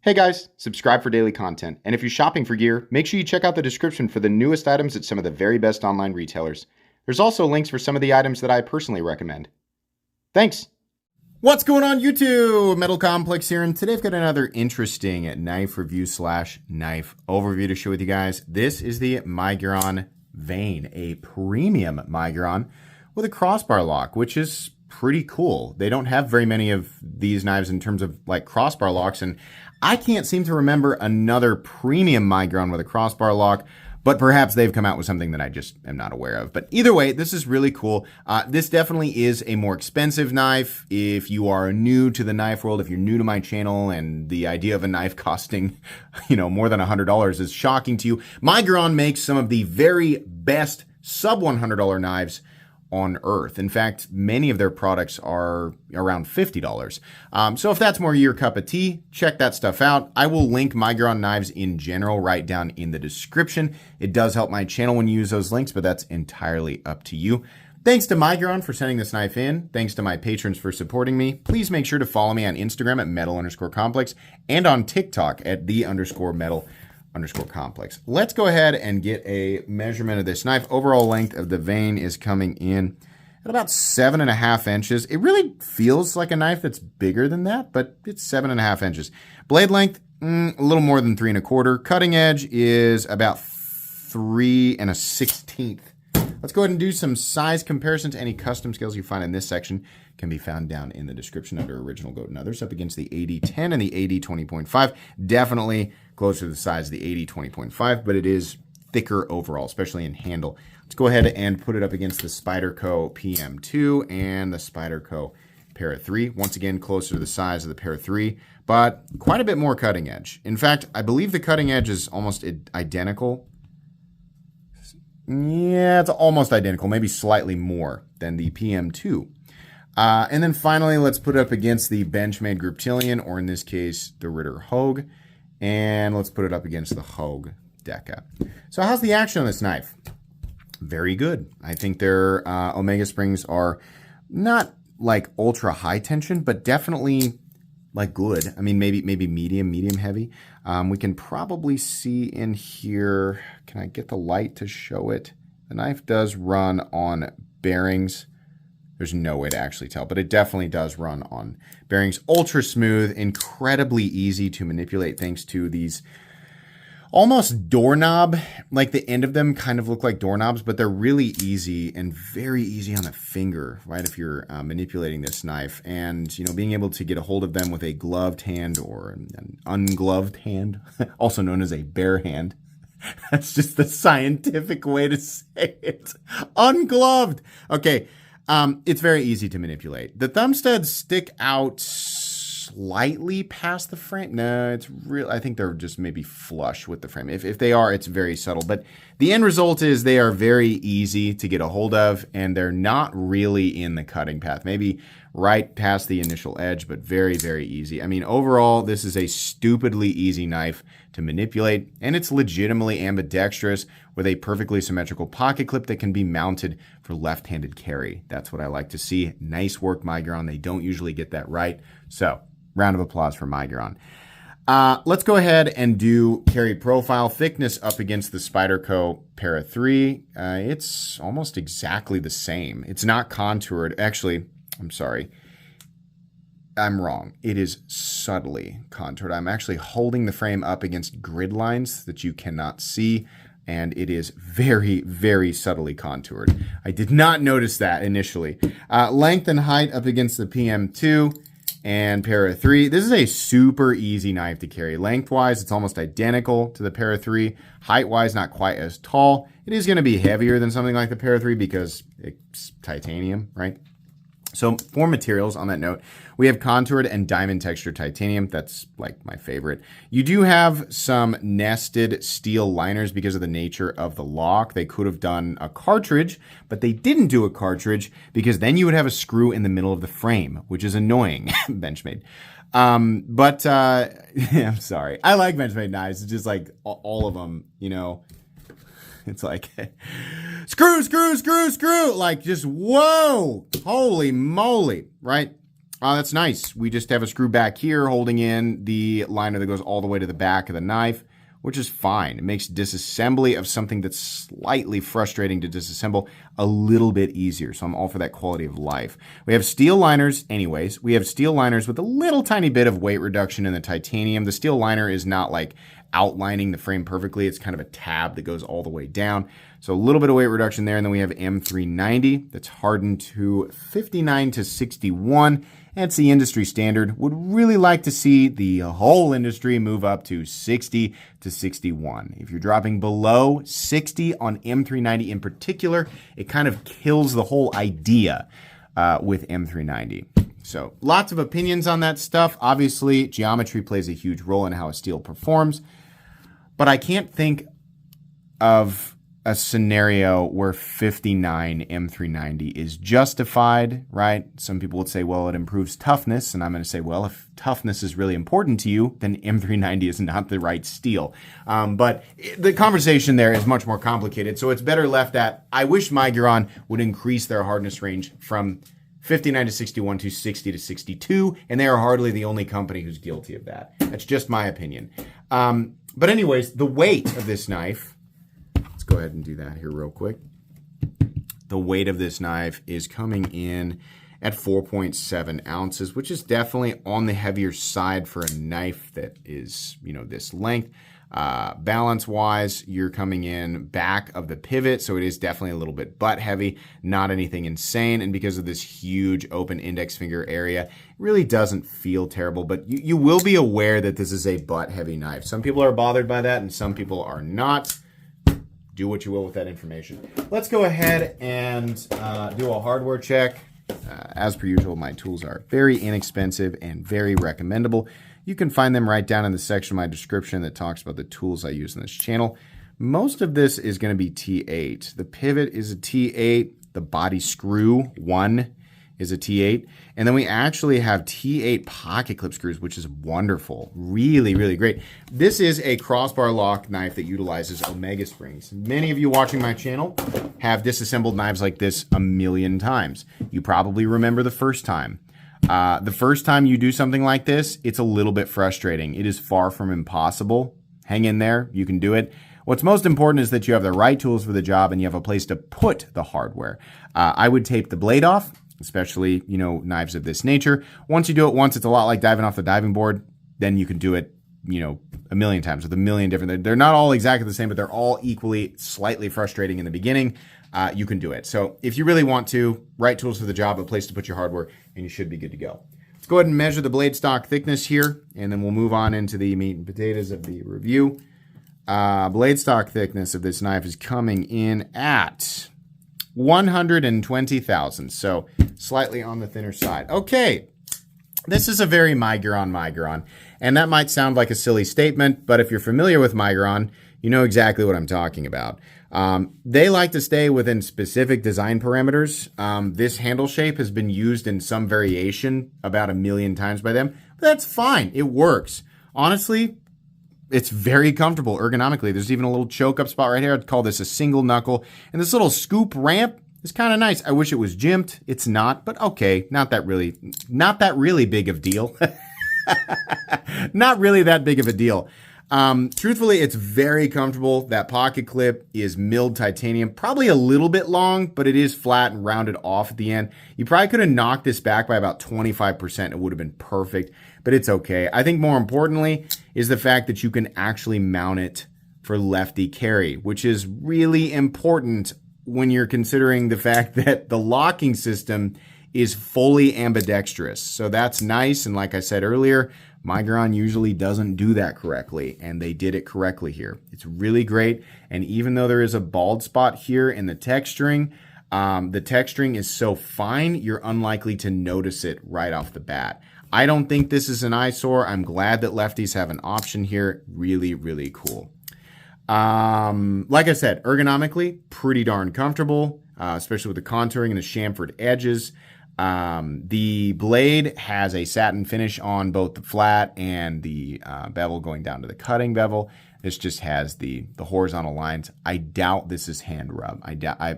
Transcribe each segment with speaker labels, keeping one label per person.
Speaker 1: Hey guys, subscribe for daily content. And if you're shopping for gear, make sure you check out the description for the newest items at some of the very best online retailers. There's also links for some of the items that I personally recommend. Thanks! What's going on YouTube? Metal Complex here, and today I've got another interesting knife review / knife overview to share with you guys. This is the Miguron Vane, a premium Miguron with a crossbar lock, which is pretty cool. They don't have very many of these knives in terms of like crossbar locks, and I can't seem to remember another premium Miguron with a crossbar lock, but perhaps they've come out with something that I just am not aware of. But either way, this is really cool. This definitely is a more expensive knife. If you are new to the knife world, if you're new to my channel and the idea of a knife costing, more than $100 is shocking to you, Miguron makes some of the very best sub $100 knives on earth. In fact, many of their products are around $50. So if that's more your cup of tea, check that stuff out. I will link Miguron knives in general right down in the description. It does help my channel when you use those links, but that's entirely up to you. Thanks to Miguron for sending this knife in. Thanks to my patrons for supporting me. Please make sure to follow me on Instagram at metal_complex and on TikTok at _metal_complex. Let's go ahead and get a measurement of this knife. Overall length of the Vane is coming in at about 7.5 inches. It really feels like a knife that's bigger than that, but it's 7.5 inches. Blade length, a little more than 3 1/4. Cutting edge is about 3 1/16. Let's go ahead and do some size comparisons. Any custom scales you find in this section can be found down in the description under Original Goat and Others, up against the 8010 and the 8020.5. Definitely closer to the size of the 8020.5, but it is thicker overall, especially in handle. Let's go ahead and put it up against the Spyderco PM2 and the Spyderco Para 3. Once again, closer to the size of the Para 3, but quite a bit more cutting edge. In fact, I believe the cutting edge is almost identical. Yeah, it's almost identical, maybe slightly more than the PM2. And then finally, let's put it up against the Benchmade Griptilian, or in this case, the Ritter Hogue. And let's put it up against the Hogue Deca. So how's the action on this knife? Very good. I think their Omega springs are not like ultra high tension, but definitely like good. I mean, maybe medium heavy. We can probably see in here, can I get the light to show it? The knife does run on bearings. There's no way to actually tell, but it definitely does run on bearings. Ultra smooth, incredibly easy to manipulate thanks to these almost doorknob, like the end of them kind of look like doorknobs, but they're really easy and very easy on the finger, right? If you're manipulating this knife, and being able to get a hold of them with a gloved hand or an ungloved hand, also known as a bare hand. That's just the scientific way to say it. Ungloved. Okay. It's very easy to manipulate. The thumb studs stick out slightly past the frame. No, it's real. I think they're just maybe flush with the frame. If they are, it's very subtle. But the end result is they are very easy to get a hold of, and they're not really in the cutting path. Maybe right past the initial edge, but very, very easy. I mean, overall, this is a stupidly easy knife to manipulate, and it's legitimately ambidextrous with a perfectly symmetrical pocket clip that can be mounted for left-handed carry. That's what I like to see. Nice work, Miguron. They don't usually get that right. So, round of applause for Miguron. Let's go ahead and do carry profile. Thickness up against the Spyderco Para 3. It's almost exactly the same. It's not contoured. Actually, I'm sorry. I'm wrong. It is subtly contoured. I'm actually holding the frame up against grid lines that you cannot see, and it is very, very subtly contoured. I did not notice that initially. Length and height up against the PM2 and Para 3. This is a super easy knife to carry. Lengthwise, it's almost identical to the Para 3. Height-wise, not quite as tall. It is going to be heavier than something like the Para 3 because it's titanium, right? So for materials, on that note, we have contoured and diamond textured titanium. That's like my favorite. You do have some nested steel liners because of the nature of the lock. They could have done a cartridge, but they didn't do a cartridge because then you would have a screw in the middle of the frame, which is annoying. Benchmade. I'm sorry. I like Benchmade knives. It's just like all of them, It's like, screw, like just, whoa, holy moly, right? Oh, that's nice. We just have a screw back here holding in the liner that goes all the way to the back of the knife, which is fine. It makes disassembly of something that's slightly frustrating to disassemble a little bit easier. So I'm all for that quality of life. We have steel liners anyways. We have steel liners with a little tiny bit of weight reduction in the titanium. The steel liner is not like outlining the frame perfectly. It's kind of a tab that goes all the way down. So a little bit of weight reduction there. And then we have M390 that's hardened to 59 to 61. That's the industry standard. Would really like to see the whole industry move up to 60 to 61. If you're dropping below 60 on M390 in particular, it kind of kills the whole idea with M390. So lots of opinions on that stuff. Obviously, geometry plays a huge role in how a steel performs. But I can't think of a scenario where 59 M390 is justified, right? Some people would say, well, it improves toughness. And I'm going to say, well, if toughness is really important to you, then M390 is not the right steel. But the conversation there is much more complicated. So it's better left at, I wish Miguron would increase their hardness range from 59 to 61 to 60 to 62. And they are hardly the only company who's guilty of that. That's just my opinion. But anyways, the weight of this knife, let's go ahead and do that here real quick. The weight of this knife is coming in at 4.7 ounces, which is definitely on the heavier side for a knife that is, this length. Balance-wise, you're coming in back of the pivot, so it is definitely a little bit butt heavy, not anything insane. And because of this huge open index finger area, it really doesn't feel terrible, but you will be aware that this is a butt heavy knife. Some people are bothered by that and some people are not. Do what you will with that information. Let's go ahead and do a hardware check. As per usual, my tools are very inexpensive and very recommendable. You can find them right down in the section of my description that talks about the tools I use in this channel. Most of this is going to be T8. The pivot is a T8. The body screw, one, is a T8. And then we actually have T8 pocket clip screws, which is wonderful. Really, really great. This is a crossbar lock knife that utilizes Omega springs. Many of you watching my channel have disassembled knives like this a million times. You probably remember the first time. The first time you do something like this, it's a little bit frustrating. It is far from impossible. Hang in there. You can do it. What's most important is that you have the right tools for the job and you have a place to put the hardware. I would tape the blade off, especially, knives of this nature. Once you do it once, it's a lot like diving off the diving board. Then you can do it, a million times with a million different. They're not all exactly the same, but they're all equally slightly frustrating in the beginning. You can do it. So if you really want to, right tools for the job, a place to put your hardware, and you should be good to go. Let's go ahead and measure the blade stock thickness here, and then we'll move on into the meat and potatoes of the review. Blade stock thickness of this knife is coming in at 120 thousandths, so slightly on the thinner side. Okay, this is a very Miguron, and that might sound like a silly statement, but if you're familiar with Miguron, you know exactly what I'm talking about. They like to stay within specific design parameters. This handle shape has been used in some variation about 1 million times by them, but that's fine. It works. Honestly, it's very comfortable ergonomically. There's even a little choke up spot right here. I'd call this a single knuckle. And this little scoop ramp is kind of nice. I wish it was jimped. It's not, but okay. Not that really big of a deal. Not really that big of a deal. Truthfully, it's very comfortable. That pocket clip is milled titanium, probably a little bit long, but it is flat and rounded off at the end. You probably could have knocked this back by about 25%. It would have been perfect, but it's okay. I think more importantly is the fact that you can actually mount it for lefty carry, which is really important when you're considering the fact that the locking system is fully ambidextrous. So that's nice. And like I said earlier, Miguron usually doesn't do that correctly, and they did it correctly here. It's really great, and even though there is a bald spot here in the texturing is so fine, you're unlikely to notice it right off the bat. I don't think this is an eyesore. I'm glad that lefties have an option here. Really, really cool. Like I said, ergonomically, pretty darn comfortable, especially with the contouring and the chamfered edges. The blade has a satin finish on both the flat and the bevel going down to the cutting bevel. This just has the horizontal lines. I doubt this is hand rub.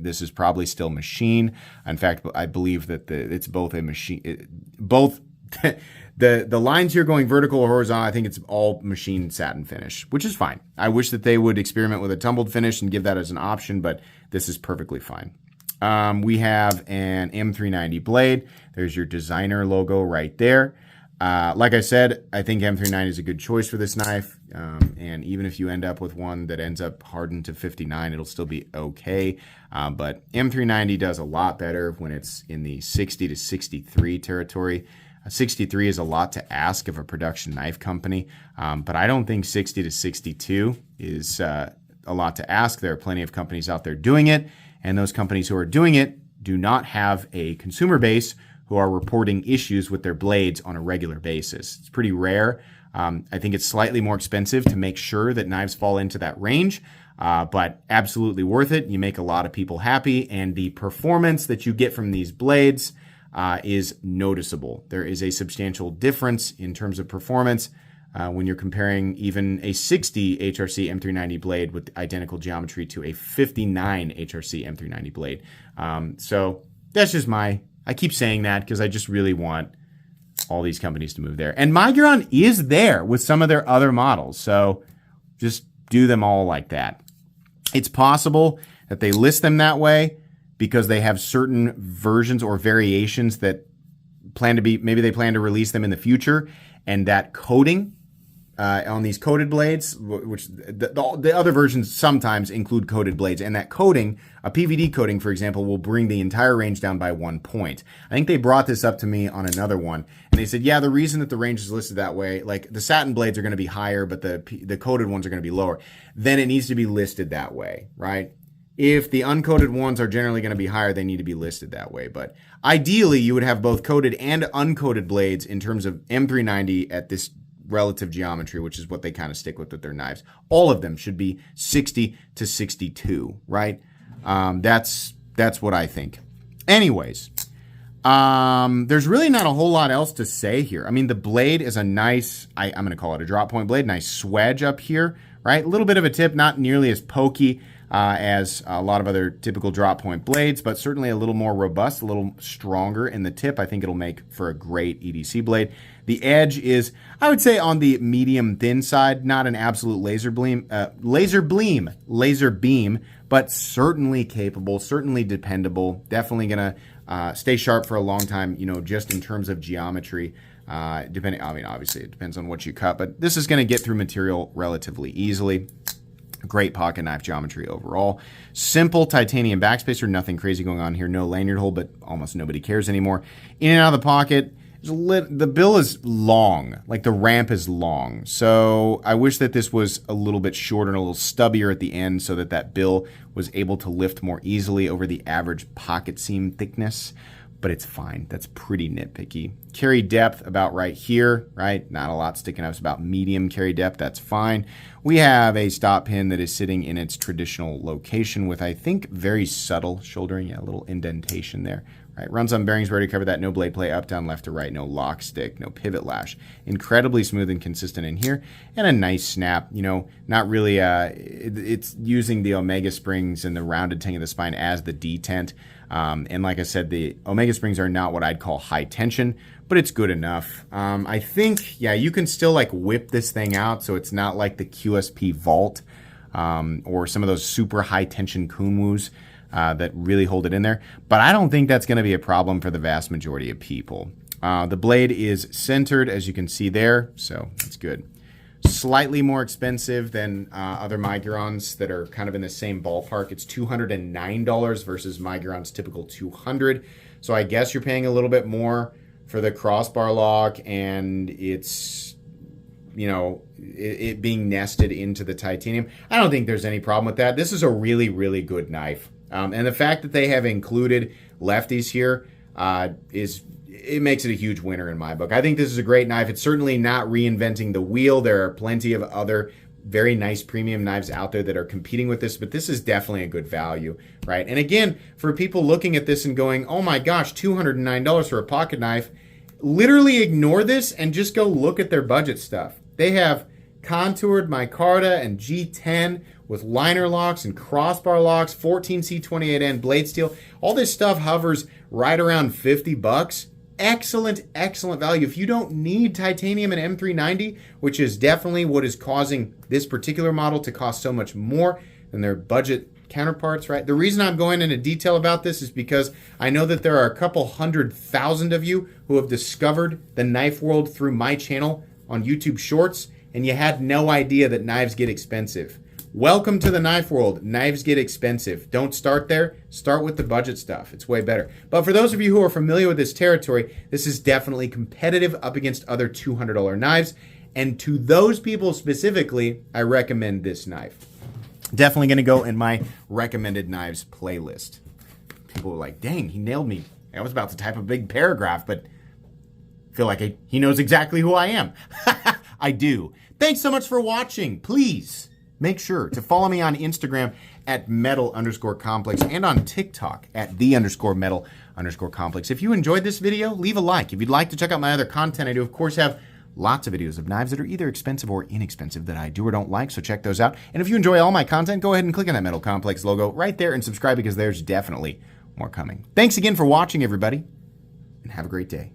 Speaker 1: This is probably still machine. In fact, I believe that it's both a machine. Both the lines here going vertical or horizontal, I think it's all machined satin finish, which is fine. I wish that they would experiment with a tumbled finish and give that as an option, but this is perfectly fine. We have an M390 blade. There's your designer logo right there. Like I said, I think M390 is a good choice for this knife. And even if you end up with one that ends up hardened to 59, it'll still be okay. But M390 does a lot better when it's in the 60 to 63 territory. 63 is a lot to ask of a production knife company, but I don't think 60 to 62 is a lot to ask. There are plenty of companies out there doing it, and those companies who are doing it do not have a consumer base who are reporting issues with their blades on a regular basis. It's pretty rare. I think it's slightly more expensive to make sure that knives fall into that range, but absolutely worth it. You make a lot of people happy, and the performance that you get from these blades is noticeable. There is a substantial difference in terms of performance when you're comparing even a 60 HRC M390 blade with identical geometry to a 59 HRC M390 blade. So that's just I keep saying that because I just really want all these companies to move there. And Miguron is there with some of their other models, so just do them all like that. It's possible that they list them that way because they have certain versions or variations that maybe they plan to release them in the future, and that coating on these coated blades, which the other versions sometimes include coated blades, and that coating, a PVD coating, for example, will bring the entire range down by 1 point. I think they brought this up to me on another one, and they said, yeah, the reason that the range is listed that way, like the satin blades are going to be higher, but the coated ones are going to be lower, then it needs to be listed that way, right? If the uncoated ones are generally going to be higher, they need to be listed that way. But ideally, you would have both coated and uncoated blades in terms of M390 at this relative geometry, which is what they kind of stick with their knives. All of them should be 60 to 62, right? That's what I think. Anyways, there's really not a whole lot else to say here. I mean, the blade is a nice, I'm going to call it a drop point blade, nice swedge up here, right? A little bit of a tip, not nearly as pokey as a lot of other typical drop point blades, but certainly a little more robust, a little stronger in the tip. I think it'll make for a great EDC blade. The edge is, I would say, on the medium thin side, not an absolute laser beam, but certainly capable, certainly dependable, definitely gonna stay sharp for a long time, just in terms of geometry. Obviously it depends on what you cut, but this is gonna get through material relatively easily. Great pocket knife geometry overall. Simple titanium backspacer, nothing crazy going on here. No lanyard hole, but almost nobody cares anymore. In and out of the pocket. The bill is long, like the ramp is long. So I wish that this was a little bit shorter and a little stubbier at the end so that bill was able to lift more easily over the average pocket seam thickness. But it's fine. That's pretty nitpicky. Carry depth about right here, right? Not a lot sticking out. It's about medium carry depth. That's fine. We have a stop pin that is sitting in its traditional location with, I think, very subtle shouldering. Yeah, a little indentation there. Right. Runs on bearings. We already covered that. No blade play, up, down, left to right. No lock stick. No pivot lash. Incredibly smooth and consistent in here. And a nice snap. Not really, it's using the Omega springs and the rounded tang of the spine as the detent. And like I said, the Omega springs are not what I'd call high tension, but it's good enough. I think, yeah, you can still like whip this thing out so it's not like the QSP Vault or some of those super high tension Kunwus that really hold it in there. But I don't think that's going to be a problem for the vast majority of people. The blade is centered, as you can see there, so that's good. Slightly more expensive than other Migurons that are kind of in the same ballpark. It's $209 versus Miguron's typical $200. So I guess you're paying a little bit more for the crossbar lock, and it's, it being nested into the titanium. I don't think there's any problem with that. This is a really, really good knife. And the fact that they have included lefties here it makes it a huge winner in my book. I think this is a great knife. It's certainly not reinventing the wheel. There are plenty of other very nice premium knives out there that are competing with this, but this is definitely a good value, right? And again, for people looking at this and going, oh my gosh, $209 for a pocket knife, literally ignore this and just go look at their budget stuff. They have contoured micarta and G10 with liner locks and crossbar locks, 14C28N blade steel. All this stuff hovers right around $50. excellent, excellent value. If you don't need titanium and M390, which is definitely what is causing this particular model to cost so much more than their budget counterparts, right? The reason I'm going into detail about this is because I know that there are a couple 100,000 of you who have discovered the knife world through my channel on YouTube Shorts, and you had no idea that knives get expensive. Welcome to the knife world. Knives get expensive. Don't start there. Start with the budget stuff. It's way better. But for those of you who are familiar with this territory, this is definitely competitive up against other $200 knives. And to those people specifically, I recommend this knife. Definitely going to go in my recommended knives playlist. People were like, dang, he nailed me. I was about to type a big paragraph, but I feel like he knows exactly who I am. I do. Thanks so much for watching. Please make sure to follow me on Instagram at metal_complex and on TikTok at _metal_complex. If you enjoyed this video, leave a like. If you'd like to check out my other content, I do, of course, have lots of videos of knives that are either expensive or inexpensive that I do or don't like, so check those out. And if you enjoy all my content, go ahead and click on that Metal Complex logo right there and subscribe because there's definitely more coming. Thanks again for watching, everybody, and have a great day.